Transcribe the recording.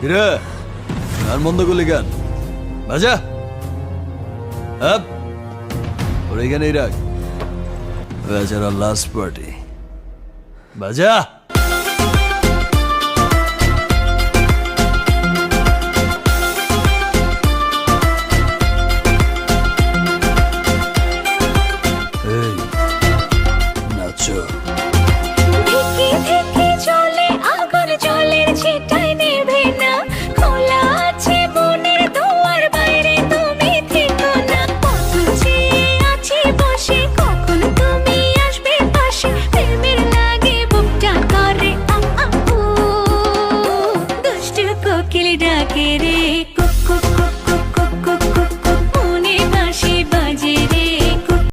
কিরে গান বন্ধ করলি গান বাজা আপ ওর এখানেই রাখ বেচারা লাস্ট পার্টি বাজা এই নাচো ধিকি ধিকি চলে আগুন জলের ছিটায় নেভে না খোলা আছে মনের দুয়ার বাইরে তুমি থেকো না কত চেয়ে আছি বসে কখন তুমি আসবে পাশে প্রেমের লাগে বুকটা করে উ দুষ্ট কোকিল ডাকে রে